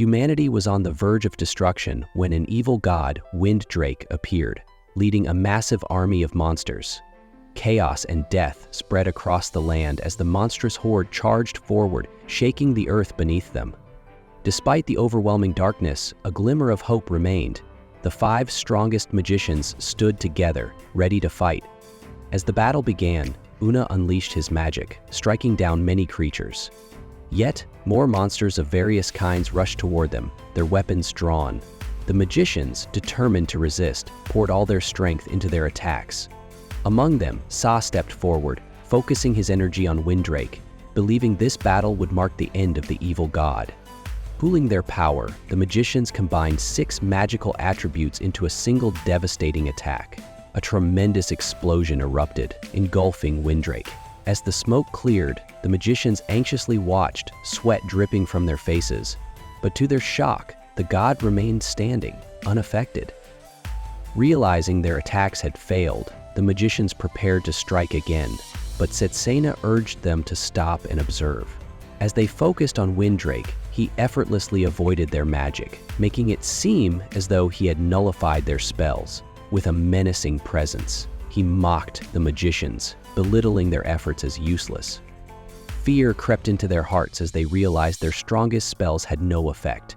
Humanity was on the verge of destruction when an evil god, Winddrake, appeared, leading a massive army of monsters. Chaos and death spread across the land as the monstrous horde charged forward, shaking the earth beneath them. Despite the overwhelming darkness, a glimmer of hope remained. The 5 strongest magicians stood together, ready to fight. As the battle began, Una unleashed his magic, striking down many creatures. Yet, more monsters of various kinds rushed toward them, their weapons drawn. The magicians, determined to resist, poured all their strength into their attacks. Among them, Sa stepped forward, focusing his energy on Winddrake, believing this battle would mark the end of the evil god. Pooling their power, the magicians combined 6 magical attributes into a single devastating attack. A tremendous explosion erupted, engulfing Winddrake. As the smoke cleared, the magicians anxiously watched, sweat dripping from their faces. But to their shock, the god remained standing, unaffected. Realizing their attacks had failed, the magicians prepared to strike again, but Setsena urged them to stop and observe. As they focused on Winddrake, he effortlessly avoided their magic, making it seem as though he had nullified their spells. With a menacing presence, he mocked the magicians, belittling their efforts as useless. Fear crept into their hearts as they realized their strongest spells had no effect.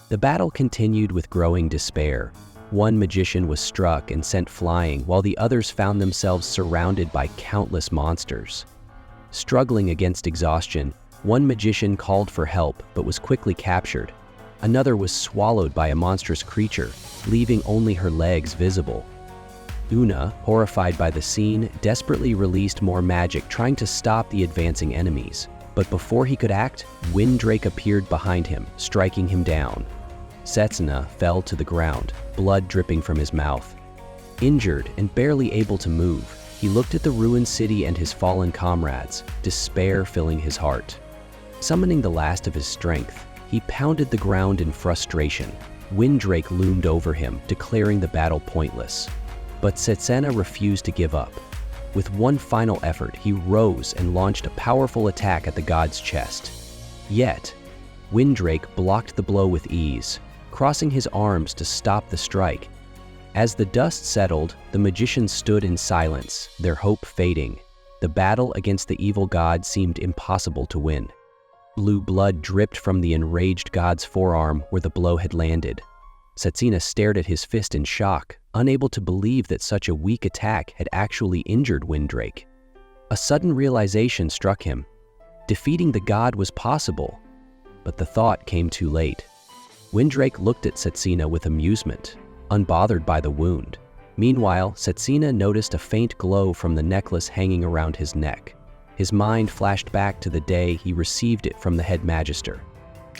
The battle continued with growing despair. One magician was struck and sent flying, while the others found themselves surrounded by countless monsters. Struggling against exhaustion, one magician called for help but was quickly captured. Another was swallowed by a monstrous creature, leaving only her legs visible. Una, horrified by the scene, desperately released more magic, trying to stop the advancing enemies. But before he could act, Winddrake appeared behind him, striking him down. Setsena fell to the ground, blood dripping from his mouth. Injured and barely able to move, he looked at the ruined city and his fallen comrades, despair filling his heart. Summoning the last of his strength, he pounded the ground in frustration. Winddrake loomed over him, declaring the battle pointless. But Setsena refused to give up. With one final effort, he rose and launched a powerful attack at the god's chest. Yet, Winddrake blocked the blow with ease, crossing his arms to stop the strike. As the dust settled, the magicians stood in silence, their hope fading. The battle against the evil god seemed impossible to win. Blue blood dripped from the enraged god's forearm where the blow had landed. Setsena stared at his fist in shock, unable to believe that such a weak attack had actually injured Winddrake. A sudden realization struck him. Defeating the god was possible, but the thought came too late. Winddrake looked at Setsena with amusement, unbothered by the wound. Meanwhile, Setsena noticed a faint glow from the necklace hanging around his neck. His mind flashed back to the day he received it from the head magister.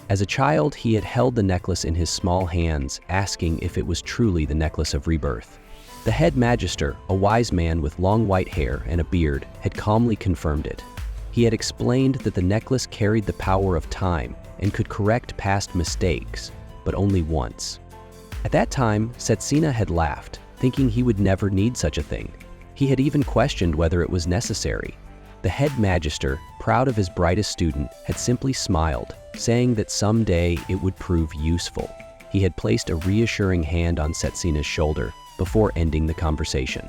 As a child, he had held the necklace in his small hands, asking if it was truly the necklace of rebirth. The head magister, a wise man with long white hair and a beard, had calmly confirmed it. He had explained that the necklace carried the power of time and could correct past mistakes, but only once. At that time, Setsena had laughed, thinking he would never need such a thing. He had even questioned whether it was necessary. The head magister, proud of his brightest student, had simply smiled, saying that someday it would prove useful. He had placed a reassuring hand on Setsena's shoulder before ending the conversation.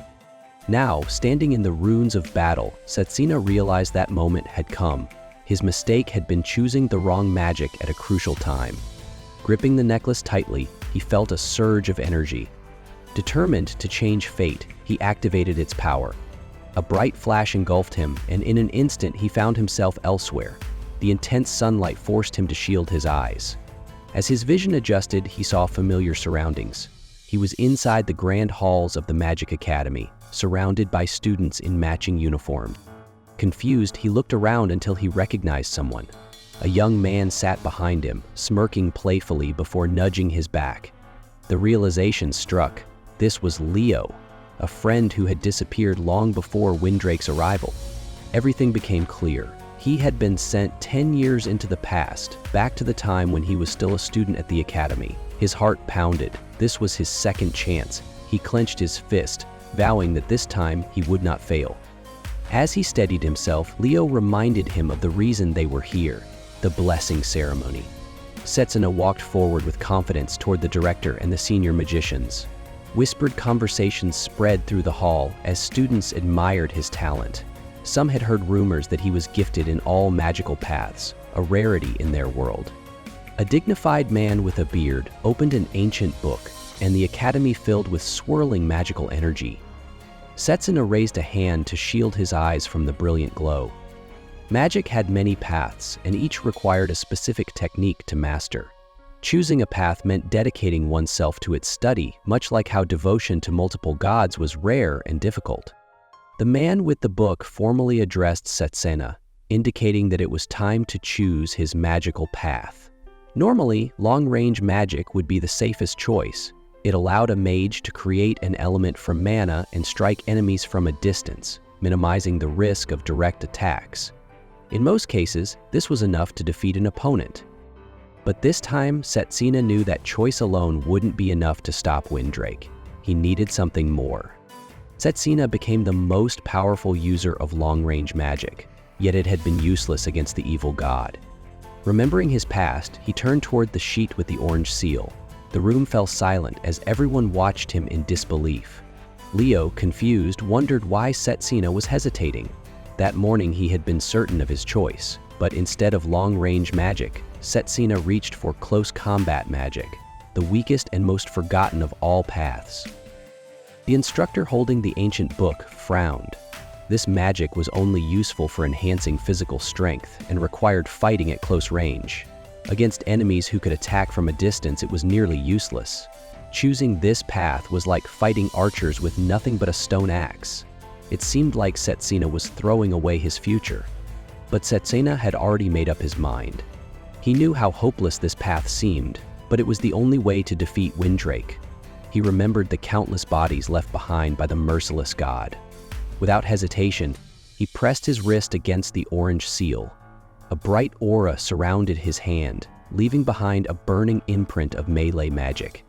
Now, standing in the ruins of battle, Setsena realized that moment had come. His mistake had been choosing the wrong magic at a crucial time. Gripping the necklace tightly, he felt a surge of energy. Determined to change fate, he activated its power. A bright flash engulfed him, and in an instant he found himself elsewhere. The intense sunlight forced him to shield his eyes. As his vision adjusted, he saw familiar surroundings. He was inside the grand halls of the Magic Academy, surrounded by students in matching uniforms. Confused, he looked around until he recognized someone. A young man sat behind him, smirking playfully before nudging his back. The realization struck. This was Leo, a friend who had disappeared long before Winddrake's arrival. Everything became clear. He had been sent 10 years into the past, back to the time when he was still a student at the academy. His heart pounded. This was his second chance. He clenched his fist, vowing that this time he would not fail. As he steadied himself, Leo reminded him of the reason they were here, the blessing ceremony. Setsuna walked forward with confidence toward the director and the senior magicians. Whispered conversations spread through the hall as students admired his talent. Some had heard rumors that he was gifted in all magical paths, a rarity in their world. A dignified man with a beard opened an ancient book, and the academy filled with swirling magical energy. Setsuna raised a hand to shield his eyes from the brilliant glow. Magic had many paths, and each required a specific technique to master. Choosing a path meant dedicating oneself to its study, much like how devotion to multiple gods was rare and difficult. The man with the book formally addressed Setsuna, indicating that it was time to choose his magical path. Normally, long-range magic would be the safest choice. It allowed a mage to create an element from mana and strike enemies from a distance, minimizing the risk of direct attacks. In most cases, this was enough to defeat an opponent. But this time, Setsuna knew that choice alone wouldn't be enough to stop Windrake. He needed something more. Setsuna became the most powerful user of long-range magic, yet it had been useless against the evil god. Remembering his past, he turned toward the sheet with the orange seal. The room fell silent as everyone watched him in disbelief. Leo, confused, wondered why Setsuna was hesitating. That morning he had been certain of his choice, but instead of long-range magic, Setsuna reached for close combat magic, the weakest and most forgotten of all paths. The instructor holding the ancient book frowned. This magic was only useful for enhancing physical strength and required fighting at close range. Against enemies who could attack from a distance, it was nearly useless. Choosing this path was like fighting archers with nothing but a stone axe. It seemed like Setsuna was throwing away his future. But Setsuna had already made up his mind. He knew how hopeless this path seemed, but it was the only way to defeat Windrake. He remembered the countless bodies left behind by the merciless god. Without hesitation, he pressed his wrist against the orange seal. A bright aura surrounded his hand, leaving behind a burning imprint of melee magic.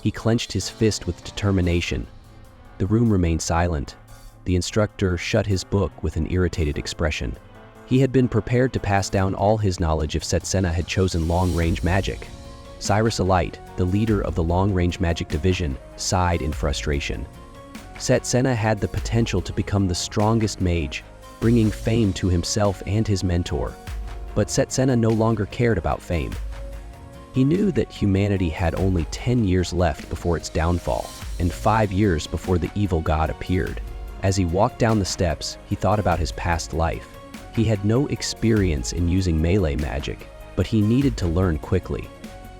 He clenched his fist with determination. The room remained silent. The instructor shut his book with an irritated expression. He had been prepared to pass down all his knowledge if Setsuna had chosen long-range magic. Cyrus Elite, the leader of the long-range magic division, sighed in frustration. Setsuna had the potential to become the strongest mage, bringing fame to himself and his mentor. But Setsuna no longer cared about fame. He knew that humanity had only 10 years left before its downfall, and 5 years before the evil god appeared. As he walked down the steps, he thought about his past life. He had no experience in using melee magic, but he needed to learn quickly.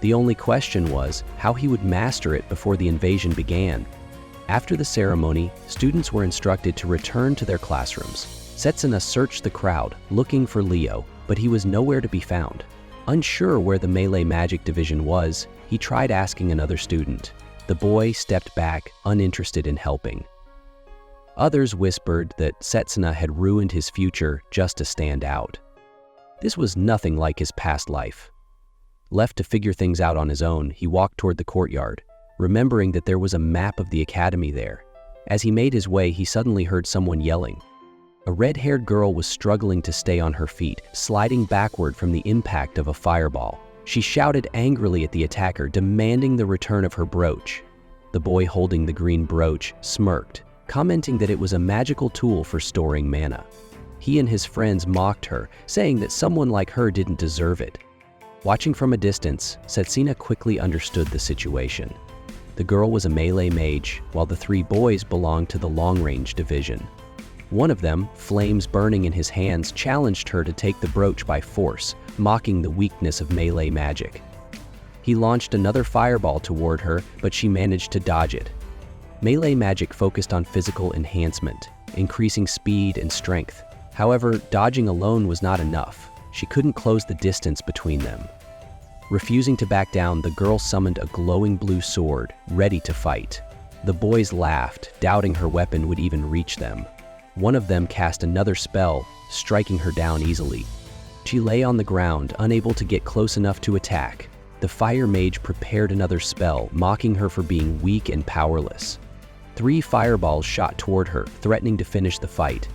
The only question was how he would master it before the invasion began. After the ceremony, students were instructed to return to their classrooms. Setsuna searched the crowd, looking for Leo, but he was nowhere to be found. Unsure where the melee magic division was, he tried asking another student. The boy stepped back, uninterested in helping. Others whispered that Setsuna had ruined his future just to stand out. This was nothing like his past life. Left to figure things out on his own, he walked toward the courtyard, remembering that there was a map of the academy there. As he made his way, he suddenly heard someone yelling. A red-haired girl was struggling to stay on her feet, sliding backward from the impact of a fireball. She shouted angrily at the attacker, demanding the return of her brooch. The boy holding the green brooch smirked, commenting that it was a magical tool for storing mana. He and his friends mocked her, saying that someone like her didn't deserve it. Watching from a distance, Setsuna quickly understood the situation. The girl was a melee mage, while the 3 boys belonged to the long-range division. One of them, flames burning in his hands, challenged her to take the brooch by force, mocking the weakness of melee magic. He launched another fireball toward her, but she managed to dodge it. Melee magic focused on physical enhancement, increasing speed and strength. However, dodging alone was not enough. She couldn't close the distance between them. Refusing to back down, the girl summoned a glowing blue sword, ready to fight. The boys laughed, doubting her weapon would even reach them. One of them cast another spell, striking her down easily. She lay on the ground, unable to get close enough to attack. The fire mage prepared another spell, mocking her for being weak and powerless. 3 fireballs shot toward her, threatening to finish the fight.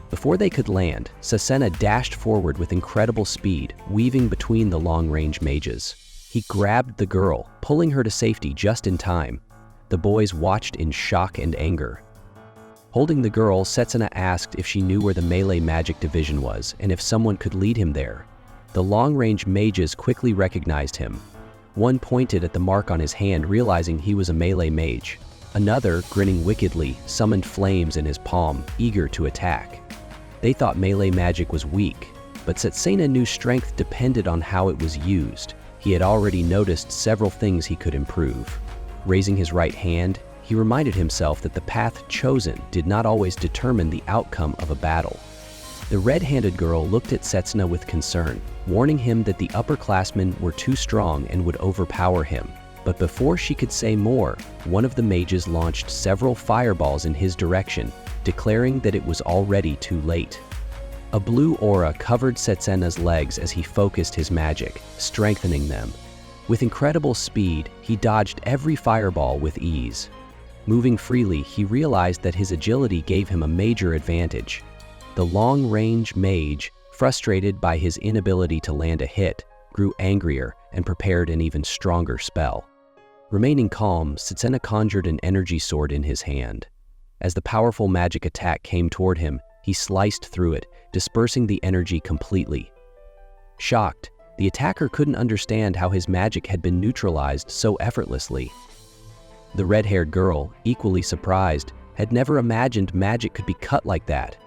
Before they could land, Setsuna dashed forward with incredible speed, weaving between the long-range mages. He grabbed the girl, pulling her to safety just in time. The boys watched in shock and anger. Holding the girl, Setsuna asked if she knew where the melee magic division was and if someone could lead him there. The long-range mages quickly recognized him. One pointed at the mark on his hand, realizing he was a melee mage. Another, grinning wickedly, summoned flames in his palm, eager to attack. They thought melee magic was weak, but Setsuna knew strength depended on how it was used. He had already noticed several things he could improve. Raising his right hand, he reminded himself that the path chosen did not always determine the outcome of a battle. The red-handed girl looked at Setsuna with concern, warning him that the upperclassmen were too strong and would overpower him. But before she could say more, one of the mages launched several fireballs in his direction, declaring that it was already too late. A blue aura covered Setsuna's legs as he focused his magic, strengthening them. With incredible speed, he dodged every fireball with ease. Moving freely, he realized that his agility gave him a major advantage. The long-range mage, frustrated by his inability to land a hit, grew angrier and prepared an even stronger spell. Remaining calm, Setsuna conjured an energy sword in his hand. As the powerful magic attack came toward him, he sliced through it, dispersing the energy completely. Shocked, the attacker couldn't understand how his magic had been neutralized so effortlessly. The red-haired girl, equally surprised, had never imagined magic could be cut like that.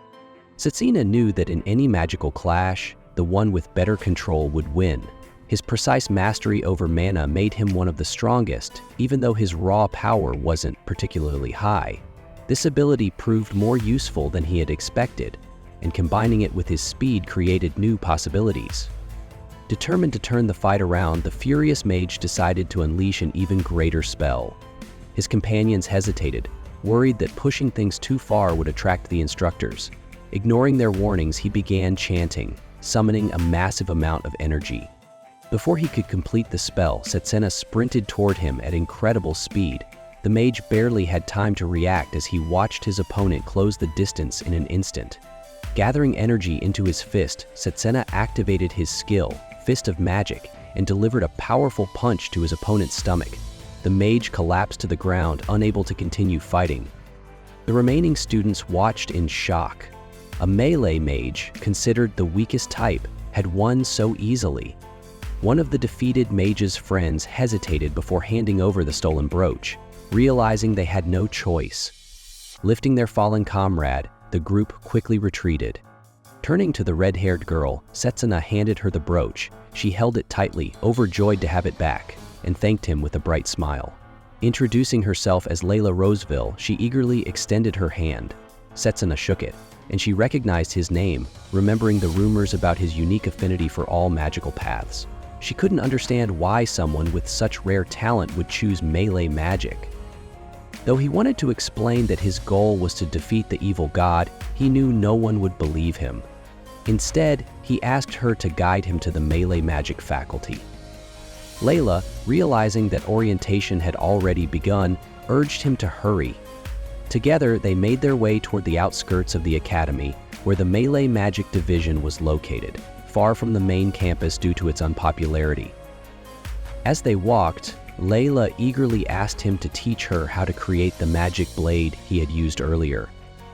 Setsuna knew that in any magical clash, the one with better control would win. His precise mastery over mana made him one of the strongest, even though his raw power wasn't particularly high. This ability proved more useful than he had expected, and combining it with his speed created new possibilities. Determined to turn the fight around, the furious mage decided to unleash an even greater spell. His companions hesitated, worried that pushing things too far would attract the instructors. Ignoring their warnings, he began chanting, summoning a massive amount of energy. Before he could complete the spell, Setsuna sprinted toward him at incredible speed. The mage barely had time to react as he watched his opponent close the distance in an instant. Gathering energy into his fist, Setsuna activated his skill, Fist of Magic, and delivered a powerful punch to his opponent's stomach. The mage collapsed to the ground, unable to continue fighting. The remaining students watched in shock. A melee mage, considered the weakest type, had won so easily. One of the defeated mage's friends hesitated before handing over the stolen brooch, realizing they had no choice. Lifting their fallen comrade, the group quickly retreated. Turning to the red-haired girl, Setsuna handed her the brooch. She held it tightly, overjoyed to have it back, and thanked him with a bright smile. Introducing herself as Layla Roseville, she eagerly extended her hand. Setsuna shook it, and she recognized his name, remembering the rumors about his unique affinity for all magical paths. She couldn't understand why someone with such rare talent would choose melee magic. Though he wanted to explain that his goal was to defeat the evil god, he knew no one would believe him. Instead, he asked her to guide him to the melee magic faculty. Layla, realizing that orientation had already begun, urged him to hurry. Together, they made their way toward the outskirts of the academy, where the melee magic division was located, far from the main campus due to its unpopularity. As they walked, Layla eagerly asked him to teach her how to create the magic blade he had used earlier.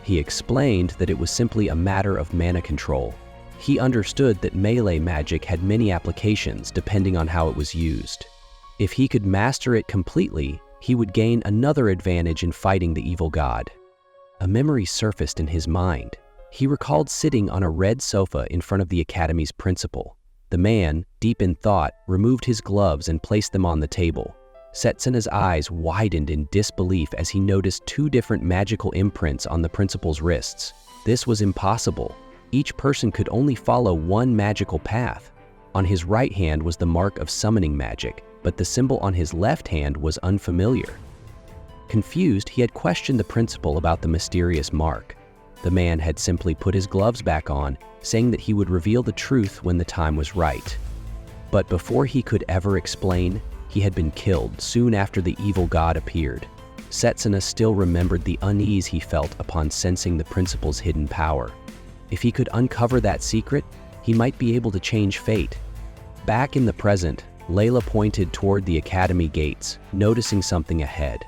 He explained that it was simply a matter of mana control. He understood that melee magic had many applications depending on how it was used. If he could master it completely, he would gain another advantage in fighting the evil god. A memory surfaced in his mind. He recalled sitting on a red sofa in front of the academy's principal. The man, deep in thought, removed his gloves and placed them on the table. Setsuna's eyes widened in disbelief as he noticed two different magical imprints on the principal's wrists. This was impossible. Each person could only follow one magical path. On his right hand was the mark of summoning magic, but the symbol on his left hand was unfamiliar. Confused, he had questioned the principal about the mysterious mark. The man had simply put his gloves back on, saying that he would reveal the truth when the time was right. But before he could ever explain, he had been killed soon after the evil god appeared. Setsuna still remembered the unease he felt upon sensing the principal's hidden power. If he could uncover that secret, he might be able to change fate. Back in the present, Layla pointed toward the academy gates, noticing something ahead.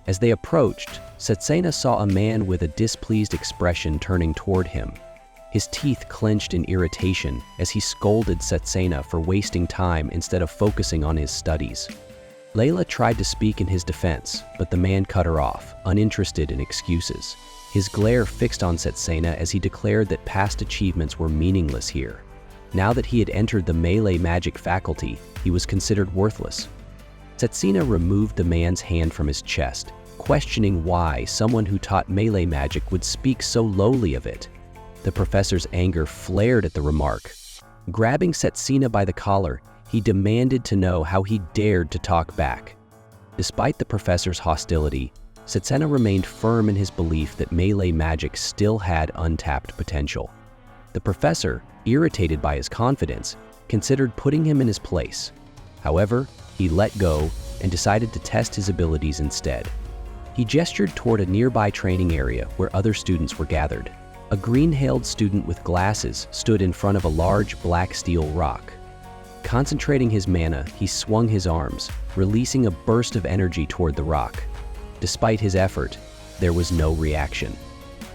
As they approached, Setsena saw a man with a displeased expression turning toward him. His teeth clenched in irritation as he scolded Setsena for wasting time instead of focusing on his studies. Layla tried to speak in his defense, but the man cut her off, uninterested in excuses. His glare fixed on Setsena as he declared that past achievements were meaningless here. Now that he had entered the melee magic faculty, he was considered worthless. Setsena removed the man's hand from his chest, questioning why someone who taught melee magic would speak so lowly of it. The professor's anger flared at the remark. Grabbing Setsena by the collar, he demanded to know how he dared to talk back. Despite the professor's hostility, Setsena remained firm in his belief that melee magic still had untapped potential. The professor, irritated by his confidence, considered putting him in his place. However, he let go and decided to test his abilities instead. He gestured toward a nearby training area where other students were gathered. A green-hailed student with glasses stood in front of a large black steel rock. Concentrating his mana, he swung his arms, releasing a burst of energy toward the rock. Despite his effort, there was no reaction.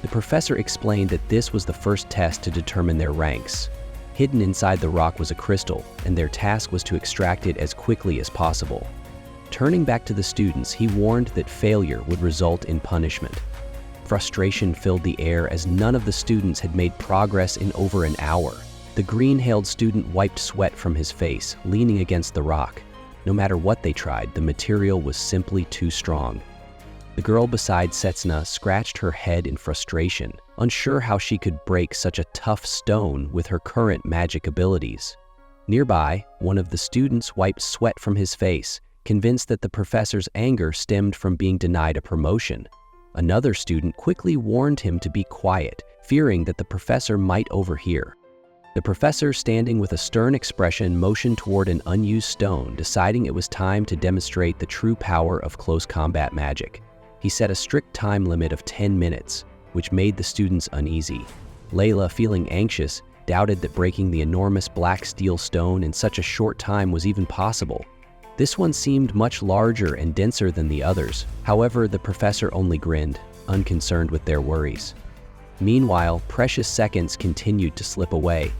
The professor explained that this was the first test to determine their ranks. Hidden inside the rock was a crystal, and their task was to extract it as quickly as possible. Turning back to the students, he warned that failure would result in punishment. Frustration filled the air as none of the students had made progress in over an hour. The green-hailed student wiped sweat from his face, leaning against the rock. No matter what they tried, the material was simply too strong. The girl beside Setsena scratched her head in frustration, unsure how she could break such a tough stone with her current magic abilities. Nearby, one of the students wiped sweat from his face, convinced that the professor's anger stemmed from being denied a promotion. Another student quickly warned him to be quiet, fearing that the professor might overhear. The professor, standing with a stern expression, motioned toward an unused stone, deciding it was time to demonstrate the true power of close combat magic. He set a strict time limit of 10 minutes, which made the students uneasy. Layla, feeling anxious, doubted that breaking the enormous black steel stone in such a short time was even possible. This one seemed much larger and denser than the others. However, the professor only grinned, unconcerned with their worries. Meanwhile, precious seconds continued to slip away.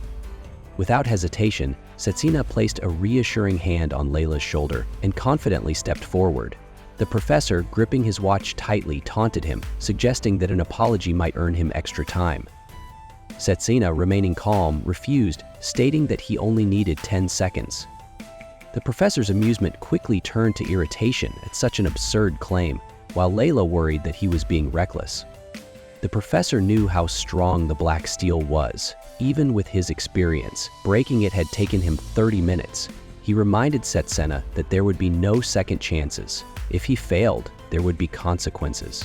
Without hesitation, Setsena placed a reassuring hand on Layla's shoulder and confidently stepped forward. The professor, gripping his watch tightly, taunted him, suggesting that an apology might earn him extra time. Setsena, remaining calm, refused, stating that he only needed 10 seconds. The professor's amusement quickly turned to irritation at such an absurd claim, while Layla worried that he was being reckless. The professor knew how strong the black steel was. Even with his experience, breaking it had taken him 30 minutes. He reminded Setsena that there would be no second chances. If he failed, there would be consequences.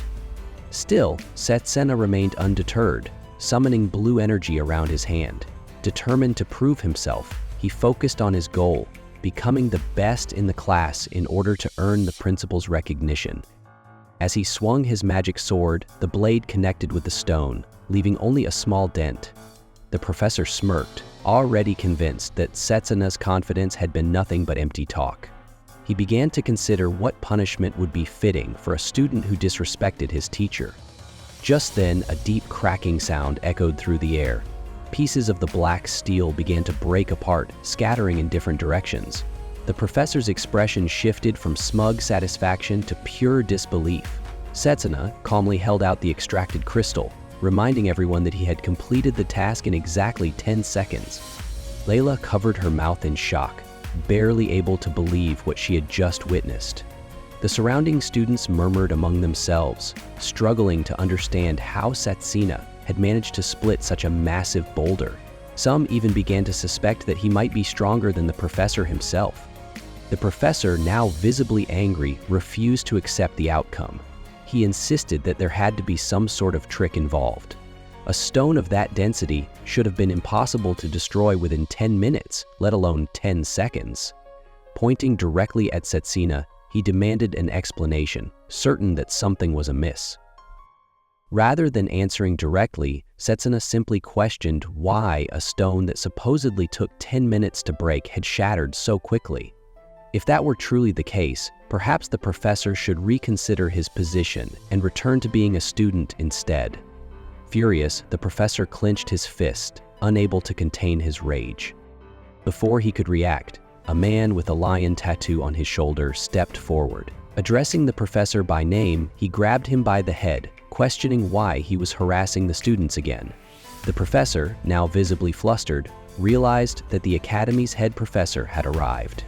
Still, Setsena remained undeterred, summoning blue energy around his hand. Determined to prove himself, he focused on his goal, becoming the best in the class in order to earn the principal's recognition. As he swung his magic sword, the blade connected with the stone, leaving only a small dent. The professor smirked, already convinced that Setsena's confidence had been nothing but empty talk. He began to consider what punishment would be fitting for a student who disrespected his teacher. Just then, a deep cracking sound echoed through the air. Pieces of the black steel began to break apart, scattering in different directions. The professor's expression shifted from smug satisfaction to pure disbelief. Setsena calmly held out the extracted crystal, reminding everyone that he had completed the task in exactly 10 seconds. Layla covered her mouth in shock, barely able to believe what she had just witnessed. The surrounding students murmured among themselves, struggling to understand how Setsena had managed to split such a massive boulder. Some even began to suspect that he might be stronger than the professor himself. The professor, now visibly angry, refused to accept the outcome. He insisted that there had to be some sort of trick involved. A stone of that density should have been impossible to destroy within 10 minutes, let alone 10 seconds. Pointing directly at Setsena, he demanded an explanation, certain that something was amiss. Rather than answering directly, Setsena simply questioned why a stone that supposedly took 10 minutes to break had shattered so quickly. If that were truly the case, perhaps the professor should reconsider his position and return to being a student instead. Furious, the professor clenched his fist, unable to contain his rage. Before he could react, a man with a lion tattoo on his shoulder stepped forward. Addressing the professor by name, he grabbed him by the head, questioning why he was harassing the students again. The professor, now visibly flustered, realized that the academy's head professor had arrived.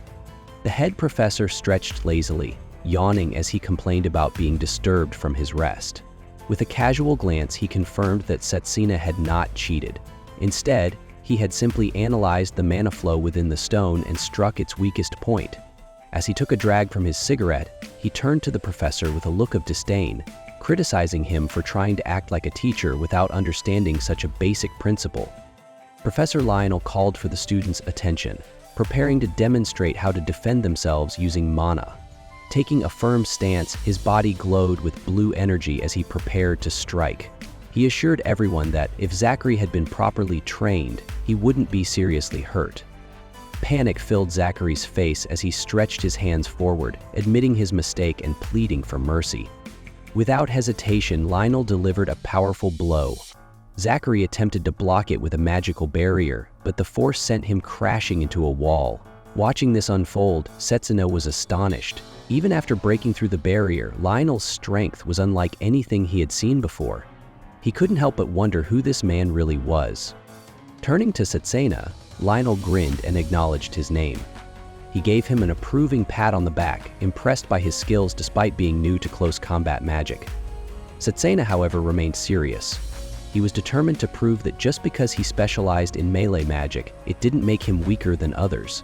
The head professor stretched lazily, yawning as he complained about being disturbed from his rest. With a casual glance, he confirmed that Setsuna had not cheated. Instead, he had simply analyzed the mana flow within the stone and struck its weakest point. As he took a drag from his cigarette, he turned to the professor with a look of disdain, criticizing him for trying to act like a teacher without understanding such a basic principle. Professor Lionel called for the students' attention, preparing to demonstrate how to defend themselves using mana. Taking a firm stance, his body glowed with blue energy as he prepared to strike. He assured everyone that if Zachary had been properly trained, he wouldn't be seriously hurt. Panic filled Zachary's face as he stretched his hands forward, admitting his mistake and pleading for mercy. Without hesitation, Lionel delivered a powerful blow. Zachary attempted to block it with a magical barrier, but the force sent him crashing into a wall. Watching this unfold, Setsuna was astonished. Even after breaking through the barrier, Lionel's strength was unlike anything he had seen before. He couldn't help but wonder who this man really was. Turning to Setsuna, Lionel grinned and acknowledged his name. He gave him an approving pat on the back, impressed by his skills despite being new to close combat magic. Setsuna, however, remained serious. He was determined to prove that just because he specialized in melee magic, it didn't make him weaker than others.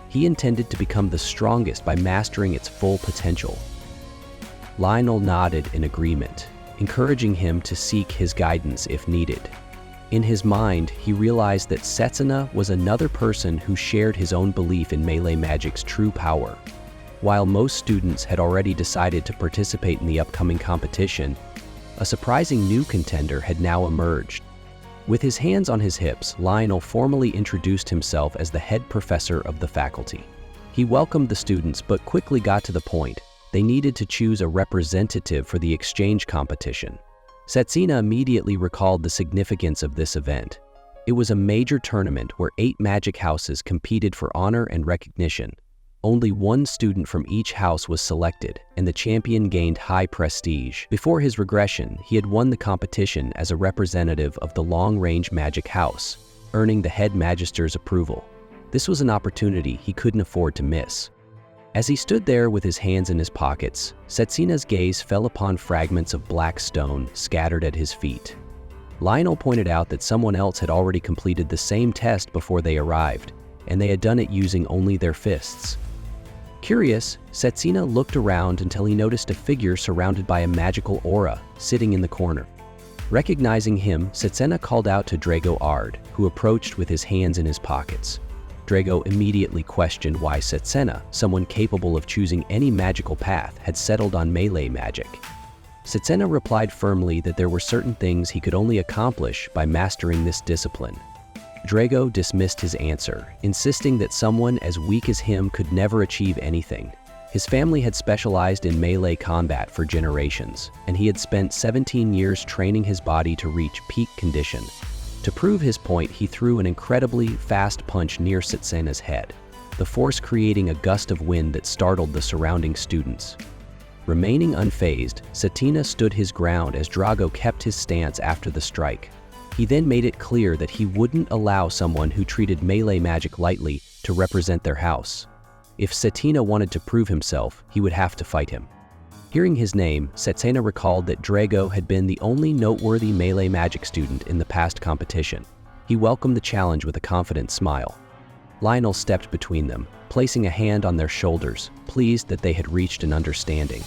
He intended to become the strongest by mastering its full potential. Lionel nodded in agreement, encouraging him to seek his guidance if needed. In his mind, he realized that Setsuna was another person who shared his own belief in melee magic's true power. While most students had already decided to participate in the upcoming competition, a surprising new contender had now emerged. With his hands on his hips, Lionel formally introduced himself as the head professor of the faculty. He welcomed the students but quickly got to the point. They needed to choose a representative for the exchange competition. Setsuna immediately recalled the significance of this event. It was a major tournament where 8 magic houses competed for honor and recognition. Only one student from each house was selected, and the champion gained high prestige. Before his regression, he had won the competition as a representative of the long-range magic house, earning the head magister's approval. This was an opportunity he couldn't afford to miss. As he stood there with his hands in his pockets, Setsuna's gaze fell upon fragments of black stone scattered at his feet. Lionel pointed out that someone else had already completed the same test before they arrived, and they had done it using only their fists. Curious, Setsuna looked around until he noticed a figure surrounded by a magical aura sitting in the corner. Recognizing him, Setsuna called out to Drago Ard, who approached with his hands in his pockets. Drago immediately questioned why Setsuna, someone capable of choosing any magical path, had settled on melee magic. Setsuna replied firmly that there were certain things he could only accomplish by mastering this discipline. Drago dismissed his answer, insisting that someone as weak as him could never achieve anything. His family had specialized in melee combat for generations, and he had spent 17 years training his body to reach peak condition. To prove his point, he threw an incredibly fast punch near Setsuna's head, the force creating a gust of wind that startled the surrounding students. Remaining unfazed, Setsuna stood his ground as Drago kept his stance after the strike. He then made it clear that he wouldn't allow someone who treated melee magic lightly to represent their house. If Setsuna wanted to prove himself, he would have to fight him. Hearing his name, Setsuna recalled that Drago had been the only noteworthy melee magic student in the past competition. He welcomed the challenge with a confident smile. Lionel stepped between them, placing a hand on their shoulders, pleased that they had reached an understanding.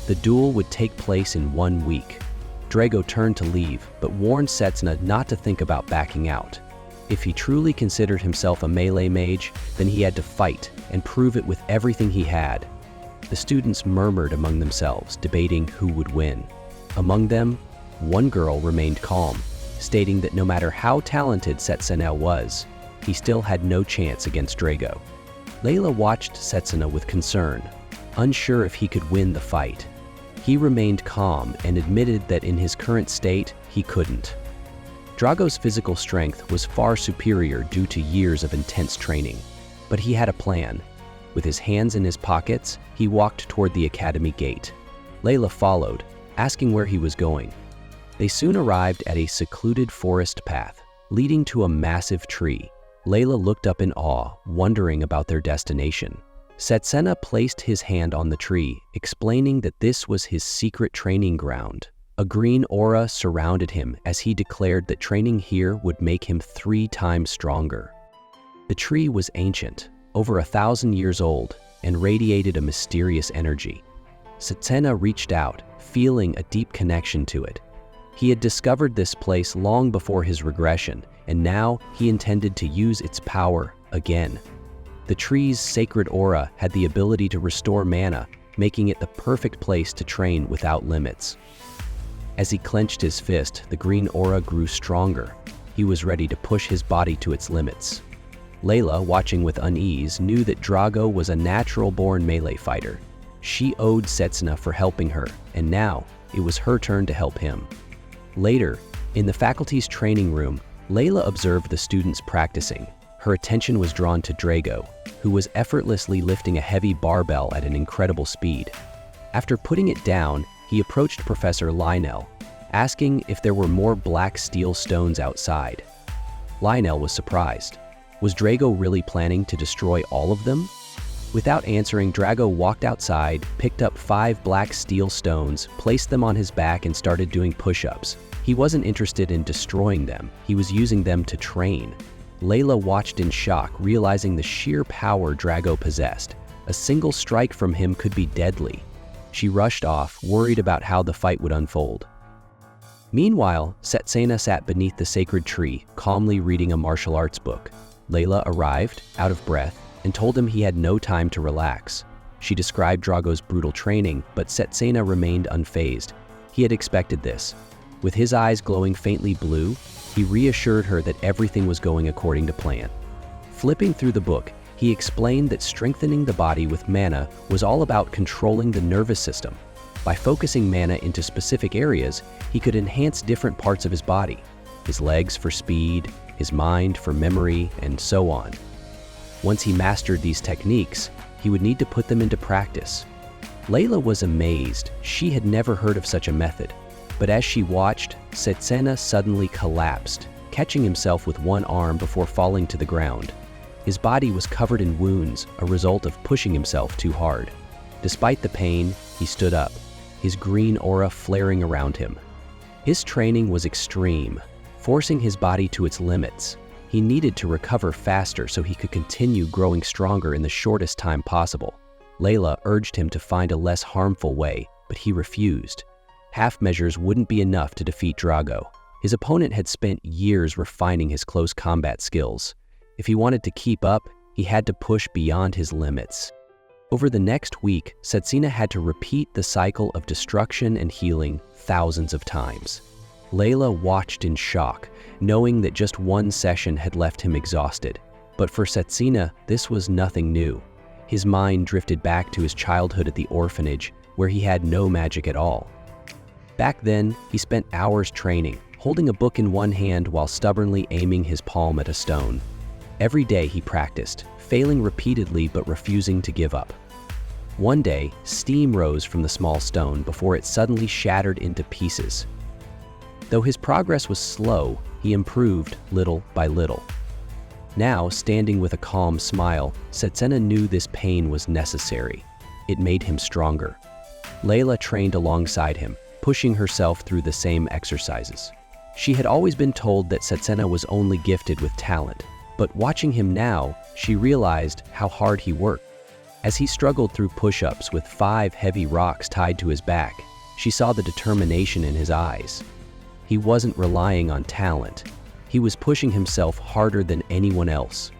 The duel would take place in 1 week. Drago turned to leave, but warned Setsuna not to think about backing out. If he truly considered himself a melee mage, then he had to fight and prove it with everything he had. The students murmured among themselves, debating who would win. Among them, one girl remained calm, stating that no matter how talented Setsuna was, he still had no chance against Drago. Layla watched Setsuna with concern, unsure if he could win the fight. He remained calm and admitted that in his current state, he couldn't. Drago's physical strength was far superior due to years of intense training, but he had a plan. With his hands in his pockets, he walked toward the academy gate. Layla followed, asking where he was going. They soon arrived at a secluded forest path, leading to a massive tree. Layla looked up in awe, wondering about their destination. Setsuna placed his hand on the tree, explaining that this was his secret training ground. A green aura surrounded him as he declared that training here would make him 3 times stronger. The tree was ancient, over 1,000 years old, and radiated a mysterious energy. Setsuna reached out, feeling a deep connection to it. He had discovered this place long before his regression, and now he intended to use its power again. The tree's sacred aura had the ability to restore mana, making it the perfect place to train without limits. As he clenched his fist, the green aura grew stronger. He was ready to push his body to its limits. Layla, watching with unease, knew that Drago was a natural-born melee fighter. She owed Setsuna for helping her, and now it was her turn to help him. Later, in the faculty's training room, Layla observed the students practicing. Her attention was drawn to Drago, who was effortlessly lifting a heavy barbell at an incredible speed. After putting it down, he approached Professor Lionel, asking if there were more black steel stones outside. Lionel was surprised. Was Drago really planning to destroy all of them? Without answering, Drago walked outside, picked up 5 black steel stones, placed them on his back, and started doing push-ups. He wasn't interested in destroying them. He was using them to train. Layla watched in shock, realizing the sheer power Drago possessed. A single strike from him could be deadly. She rushed off, worried about how the fight would unfold. Meanwhile, Setsuna sat beneath the sacred tree, calmly reading a martial arts book. Layla arrived, out of breath, and told him he had no time to relax. She described Drago's brutal training, but Setsuna remained unfazed. He had expected this. With his eyes glowing faintly blue, he reassured her that everything was going according to plan. Flipping through the book, he explained that strengthening the body with mana was all about controlling the nervous system. By focusing mana into specific areas, he could enhance different parts of his body. His legs for speed, his mind for memory, and so on. Once he mastered these techniques, he would need to put them into practice. Layla was amazed. She had never heard of such a method. But as she watched, Setsuna suddenly collapsed, catching himself with one arm before falling to the ground. His body was covered in wounds, a result of pushing himself too hard. Despite the pain, he stood up, his green aura flaring around him. His training was extreme, forcing his body to its limits. He needed to recover faster so he could continue growing stronger in the shortest time possible. Layla urged him to find a less harmful way, but he refused. Half measures wouldn't be enough to defeat Drago. His opponent had spent years refining his close combat skills. If he wanted to keep up, he had to push beyond his limits. Over the next week, Setsuna had to repeat the cycle of destruction and healing thousands of times. Layla watched in shock, knowing that just one session had left him exhausted. But for Setsuna, this was nothing new. His mind drifted back to his childhood at the orphanage, where he had no magic at all. Back then, he spent hours training, holding a book in one hand while stubbornly aiming his palm at a stone. Every day he practiced, failing repeatedly but refusing to give up. One day, steam rose from the small stone before it suddenly shattered into pieces. Though his progress was slow, he improved little by little. Now, standing with a calm smile, Setsuna knew this pain was necessary. It made him stronger. Layla trained alongside him, pushing herself through the same exercises. She had always been told that Setsuna was only gifted with talent, but watching him now, she realized how hard he worked. As he struggled through push-ups with 5 heavy rocks tied to his back, she saw the determination in his eyes. He wasn't relying on talent. He was pushing himself harder than anyone else.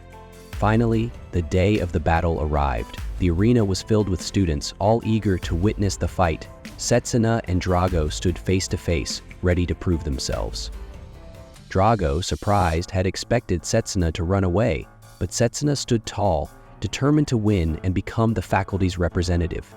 Finally, the day of the battle arrived. The arena was filled with students, all eager to witness the fight. Setsuna and Drago stood face to face, ready to prove themselves. Drago, surprised, had expected Setsuna to run away, but Setsuna stood tall, determined to win and become the faculty's representative.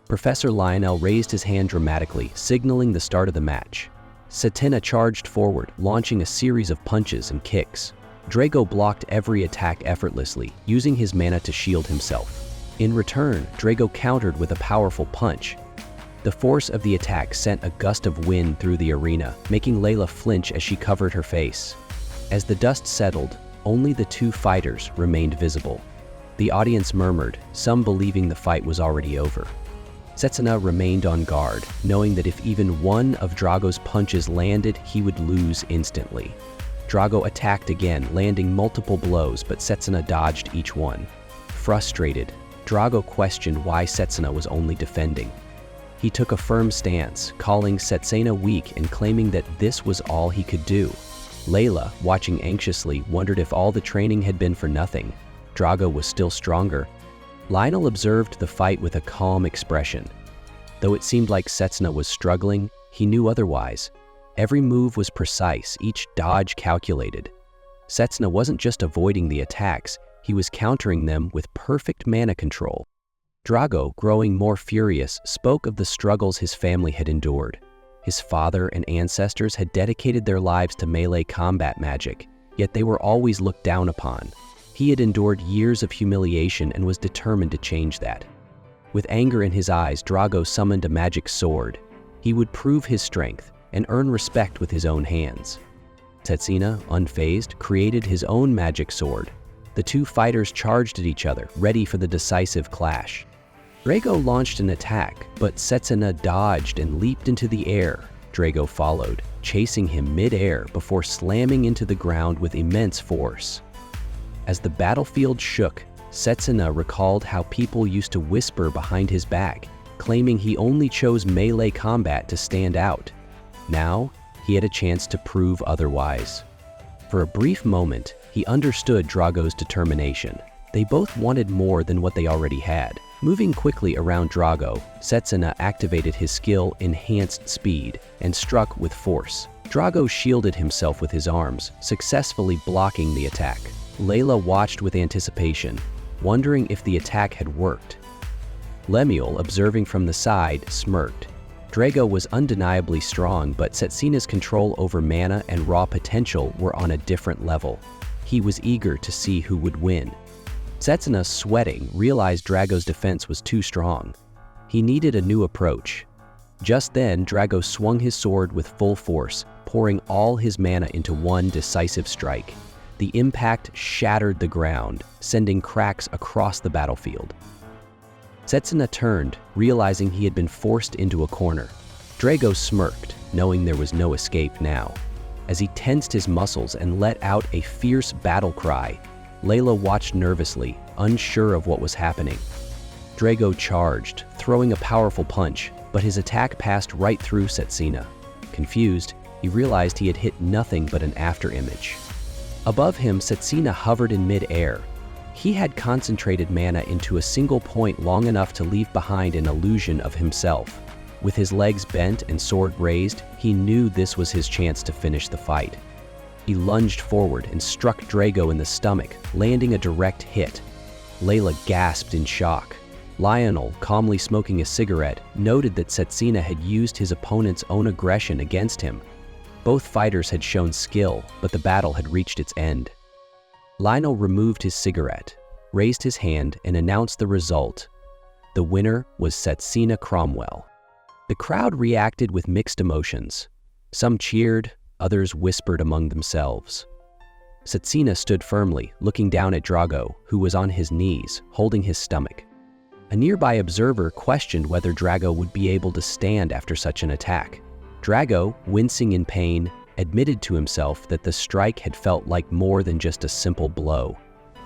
Professor Lionel raised his hand dramatically, signaling the start of the match. Setsena charged forward, launching a series of punches and kicks. Drago blocked every attack effortlessly, using his mana to shield himself. In return, Drago countered with a powerful punch. The force of the attack sent a gust of wind through the arena, making Layla flinch as she covered her face. As the dust settled, only the two fighters remained visible. The audience murmured, some believing the fight was already over. Setsena remained on guard, knowing that if even one of Drago's punches landed, he would lose instantly. Drago attacked again, landing multiple blows, but Setsena dodged each one. Frustrated, Drago questioned why Setsena was only defending. He took a firm stance, calling Setsena weak and claiming that this was all he could do. Layla, watching anxiously, wondered if all the training had been for nothing. Drago was still stronger. Lionel observed the fight with a calm expression. Though it seemed like Setsena was struggling, he knew otherwise. Every move was precise, each dodge calculated. Setsena wasn't just avoiding the attacks, he was countering them with perfect mana control. Drago, growing more furious, spoke of the struggles his family had endured. His father and ancestors had dedicated their lives to melee combat magic, yet they were always looked down upon. He had endured years of humiliation and was determined to change that. With anger in his eyes, Drago summoned a magic sword. He would prove his strength and earn respect with his own hands. Setsena, unfazed, created his own magic sword. The two fighters charged at each other, ready for the decisive clash. Drago launched an attack, but Setsena dodged and leaped into the air. Drago followed, chasing him mid-air before slamming into the ground with immense force. As the battlefield shook, Setsena recalled how people used to whisper behind his back, claiming he only chose melee combat to stand out. Now, he had a chance to prove otherwise. For a brief moment, he understood Drago's determination. They both wanted more than what they already had. Moving quickly around Drago, Setsena activated his skill Enhanced Speed and struck with force. Drago shielded himself with his arms, successfully blocking the attack. Layla watched with anticipation, wondering if the attack had worked. Lemuel, observing from the side, smirked. Drago was undeniably strong, but Setsena's control over mana and raw potential were on a different level. He was eager to see who would win. Setsena, sweating, realized Drago's defense was too strong. He needed a new approach. Just then, Drago swung his sword with full force, pouring all his mana into one decisive strike. The impact shattered the ground, sending cracks across the battlefield. Setsena turned, realizing he had been forced into a corner. Drago smirked, knowing there was no escape now. As he tensed his muscles and let out a fierce battle cry, Layla watched nervously, unsure of what was happening. Drago charged, throwing a powerful punch, but his attack passed right through Setsena. Confused, he realized he had hit nothing but an afterimage. Above him, Setsena hovered in mid-air. He had concentrated mana into a single point long enough to leave behind an illusion of himself. With his legs bent and sword raised, he knew this was his chance to finish the fight. He lunged forward and struck Drago in the stomach, landing a direct hit. Layla gasped in shock. Lionel, calmly smoking a cigarette, noted that Setsena had used his opponent's own aggression against him. Both fighters had shown skill, but the battle had reached its end. Lionel removed his cigarette, raised his hand, and announced the result. The winner was Setsena Cromwell. The crowd reacted with mixed emotions. Some cheered, others whispered among themselves. Setsena stood firmly, looking down at Drago, who was on his knees, holding his stomach. A nearby observer questioned whether Drago would be able to stand after such an attack. Drago, wincing in pain, admitted to himself that the strike had felt like more than just a simple blow.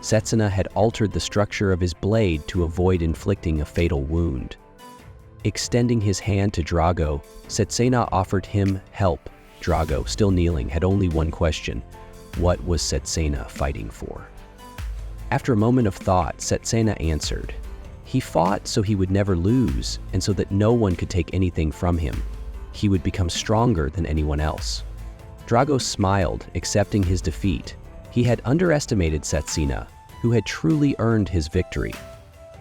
Setsena had altered the structure of his blade to avoid inflicting a fatal wound. Extending his hand to Drago, Setsena offered him help. Drago, still kneeling, had only one question. What was Setsena fighting for? After a moment of thought, Setsena answered. He fought so he would never lose, and so that no one could take anything from him. He would become stronger than anyone else. Drago smiled, accepting his defeat. He had underestimated Setsena, who had truly earned his victory.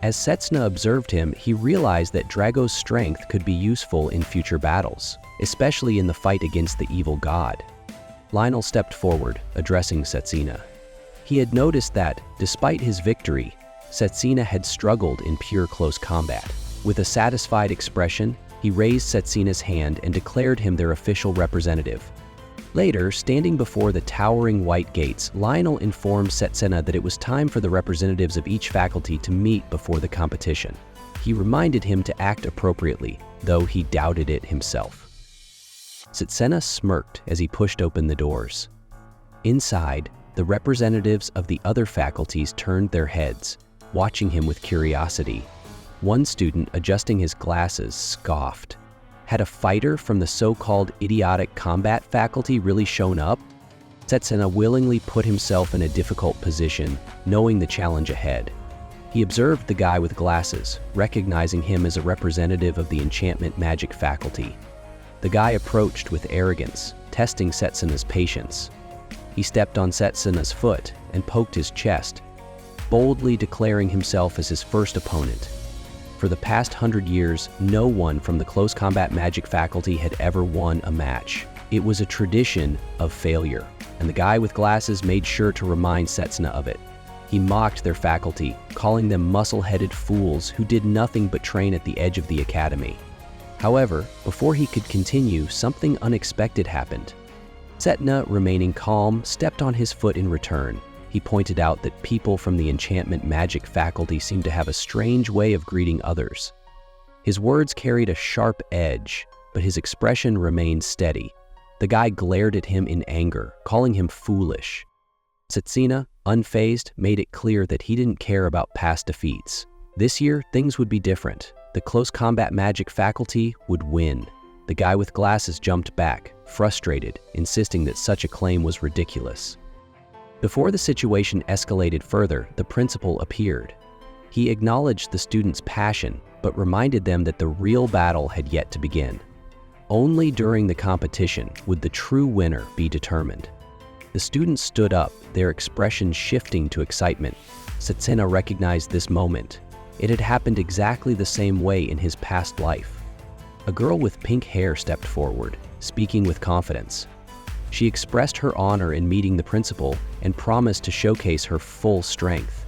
As Setsuna observed him, he realized that Drago's strength could be useful in future battles, especially in the fight against the evil god. Lionel stepped forward, addressing Setsuna. He had noticed that, despite his victory, Setsuna had struggled in pure close combat. With a satisfied expression, he raised Setsuna's hand and declared him their official representative. Later, standing before the towering white gates, Lionel informed Setsuna that it was time for the representatives of each faculty to meet before the competition. He reminded him to act appropriately, though he doubted it himself. Setsuna smirked as he pushed open the doors. Inside, the representatives of the other faculties turned their heads, watching him with curiosity. One student, adjusting his glasses, scoffed. Had a fighter from the so-called idiotic combat faculty really shown up? Setsuna willingly put himself in a difficult position, knowing the challenge ahead. He observed the guy with glasses, recognizing him as a representative of the enchantment magic faculty. The guy approached with arrogance, testing Setsuna's patience. He stepped on Setsuna's foot and poked his chest, boldly declaring himself as his first opponent. For the past 100 years, no one from the close combat magic faculty had ever won a match. It was a tradition of failure, and the guy with glasses made sure to remind Setsuna of it. He mocked their faculty, calling them muscle-headed fools who did nothing but train at the edge of the academy. However, before he could continue, something unexpected happened. Setsuna, remaining calm, stepped on his foot in return. He pointed out that people from the enchantment magic faculty seemed to have a strange way of greeting others. His words carried a sharp edge, but his expression remained steady. The guy glared at him in anger, calling him foolish. Setsuna, unfazed, made it clear that he didn't care about past defeats. This year, things would be different. The close combat magic faculty would win. The guy with glasses jumped back, frustrated, insisting that such a claim was ridiculous. Before the situation escalated further, the principal appeared. He acknowledged the students' passion, but reminded them that the real battle had yet to begin. Only during the competition would the true winner be determined. The students stood up, their expression shifting to excitement. Setsuna recognized this moment. It had happened exactly the same way in his past life. A girl with pink hair stepped forward, speaking with confidence. She expressed her honor in meeting the principal and promised to showcase her full strength.